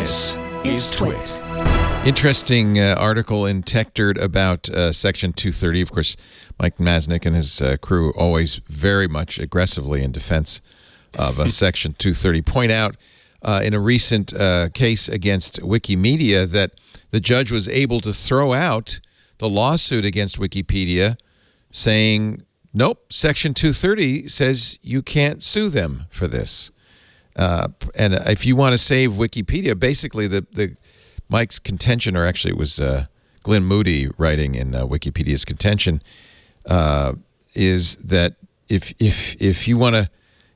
This is TWiT. Interesting article in TechDirt about Section 230. Of course, Mike Masnick and his crew always very much aggressively in defense of Section 230. Point out in a recent case against Wikimedia that the judge was able to throw out the lawsuit against Wikipedia saying, nope, Section 230 says you can't sue them for this. And if you want to save Wikipedia, basically the Mike's contention, or actually it was Glenn Moody writing in Wikipedia's contention, is that if you want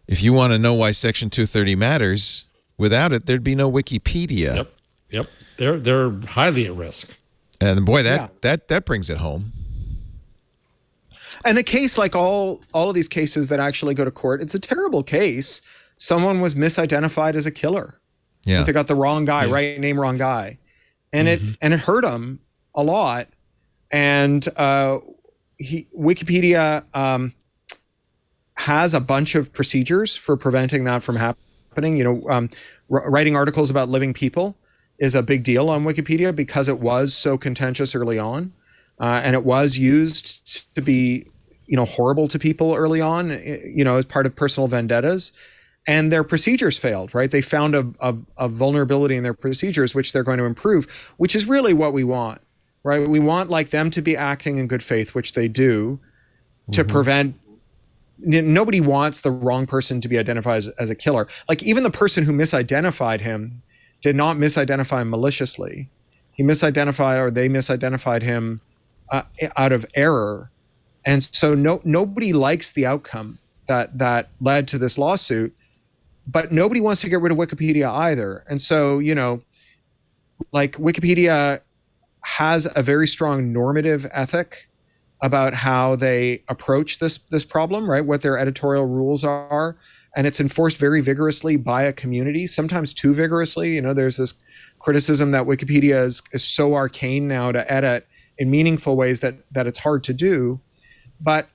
to know why Section 230 matters, without it there'd be no Wikipedia. Yep. They're highly at risk. And boy, that brings it home. And the case, like all of these cases that actually go to court, it's a terrible case. Someone was misidentified as a killer. Yeah, they got the wrong guy, right name, wrong guy, and it hurt him a lot. And Wikipedia has a bunch of procedures for preventing that from happening. You know, writing articles about living people is a big deal on Wikipedia because it was so contentious early on, and it was used to be, horrible to people early on, as part of personal vendettas. And their procedures failed, right? They found a vulnerability in their procedures, which they're going to improve, which is really what we want, right? We want them to be acting in good faith, which they do, to prevent. Nobody wants the wrong person to be identified as a killer. Like, even the person who misidentified him did not misidentify him maliciously. They misidentified him out of error. And so nobody likes the outcome that led to this lawsuit. But nobody wants to get rid of Wikipedia either. And so, Wikipedia has a very strong normative ethic about how they approach this problem, right? What their editorial rules are. And it's enforced very vigorously by a community, sometimes too vigorously. There's this criticism that Wikipedia is so arcane now to edit in meaningful ways that it's hard to do. But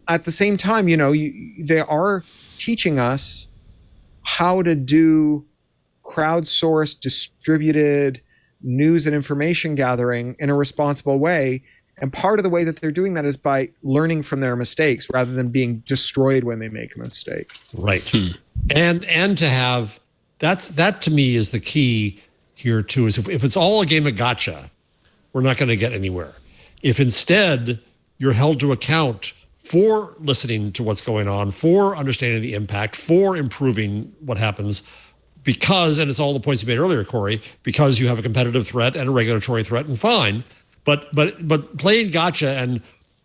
at the same time, they are teaching us how to do crowdsourced, distributed news and information gathering in a responsible way. And part of the way that they're doing that is by learning from their mistakes rather than being destroyed when they make a mistake. Right. And to have, that to me is the key here too, is if it's all a game of gotcha, we're not going to get anywhere. If instead you're held to account for listening to what's going on, for understanding the impact, for improving what happens, because, and it's all the points you made earlier, Cory, because you have a competitive threat and a regulatory threat, and fine, but playing gotcha and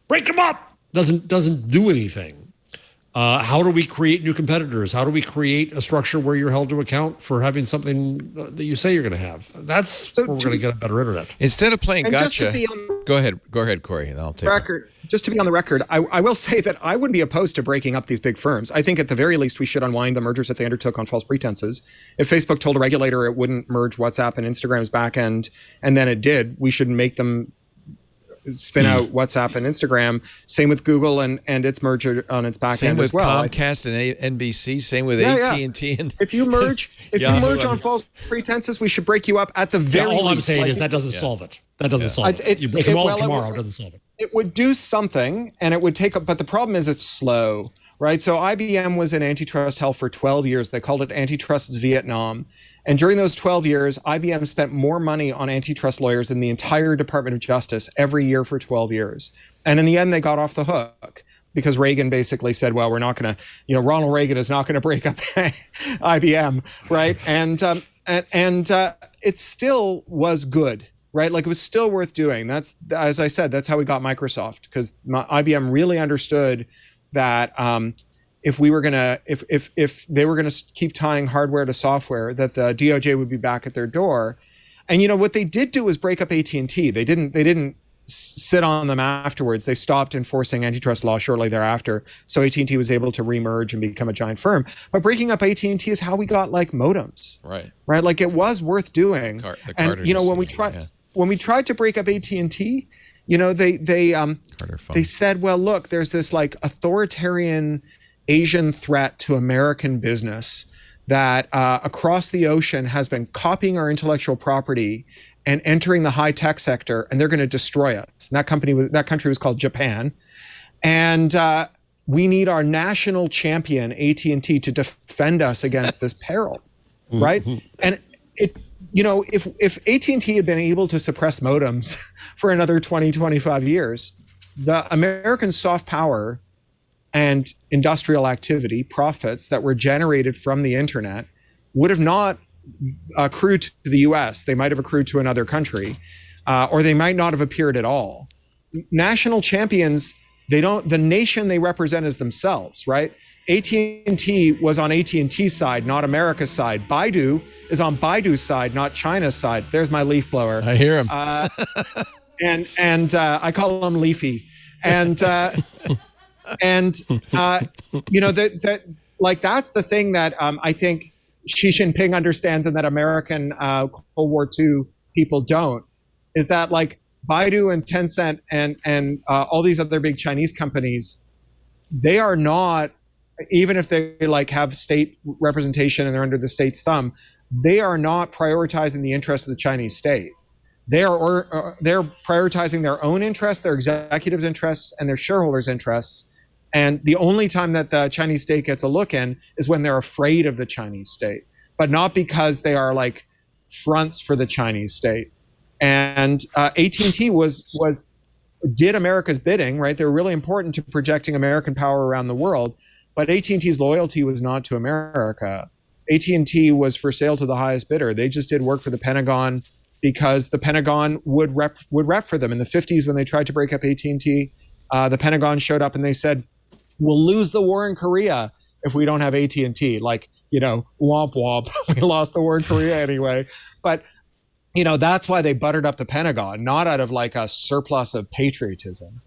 break them up doesn't do anything. How do we create new competitors? How do we create a structure where you're held to account for having something that you say you're going to have? That's where we're going to get a better internet. Instead of playing gotcha, go ahead, Cory, and I'll take it. Just to be on the record, I will say that I wouldn't be opposed to breaking up these big firms. I think at the very least we should unwind the mergers that they undertook on false pretenses. If Facebook told a regulator it wouldn't merge WhatsApp and Instagram's backend, and then it did, we should make them spin out WhatsApp and Instagram. Same with Google and its merger on its back end as well. Same with Comcast and NBC. Same with AT&T. And if you merge, on false pretenses, we should break you up at the very least. All I'm saying is that doesn't solve it. That doesn't solve it. You break them all tomorrow, it doesn't solve it. It would do something, and it would take up. But the problem is it's slow, right? So IBM was in antitrust hell for 12 years. They called it Antitrust's Vietnam. And during those 12 years, IBM spent more money on antitrust lawyers than the entire Department of Justice every year for 12 years. And in the end, they got off the hook because Reagan basically said, well, we're not going to, Ronald Reagan is not going to break up IBM, right? And it still was good, right? Like, it was still worth doing. That's, as I said, that's how we got Microsoft, because IBM really understood that if they were going to keep tying hardware to software, that the DOJ would be back at their door. And what they did do was break up AT&T. They didn't sit on them afterwards. They stopped enforcing antitrust law shortly thereafter. So AT&T was able to remerge and become a giant firm. But breaking up AT&T is how we got modems. Right. Like, it was worth doing. When we tried to break up AT&T, they said, well, look, there's this authoritarian Asian threat to American business that across the ocean has been copying our intellectual property and entering the high tech sector, and they're going to destroy us. And that country was called Japan, and we need our national champion AT&T to defend us against this peril, right? And if AT&T had been able to suppress modems for another 20-25 years, the American soft power and industrial activity profits that were generated from the internet would have not accrued to the US. They might have accrued to another country, or they might not have appeared at all. National champions, the nation they represent is themselves, right? AT&T was on AT&T's side, not America's side. Baidu is on Baidu's side, not China's side. There's my leaf blower. I hear him. And I call him Leafy. And that's the thing that I think Xi Jinping understands and that American Cold War II people don't, is that like Baidu and Tencent and all these other big Chinese companies, they are not, even if they like have state representation and they're under the state's thumb, they are not prioritizing the interests of the Chinese state. They're prioritizing their own interests, their executives' interests, and their shareholders' interests. And the only time that the Chinese state gets a look in is when they're afraid of the Chinese state, but not because they are like fronts for the Chinese state. And AT&T did America's bidding, right? They're really important to projecting American power around the world, but AT&T's loyalty was not to America. AT&T was for sale to the highest bidder. They just did work for the Pentagon because the Pentagon would rep for them. In the 50s, when they tried to break up AT&T, the Pentagon showed up and they said, "We'll lose the war in Korea if we don't have AT&T." Like, womp womp, we lost the war in Korea anyway. But that's why they buttered up the Pentagon, not out of like a surplus of patriotism.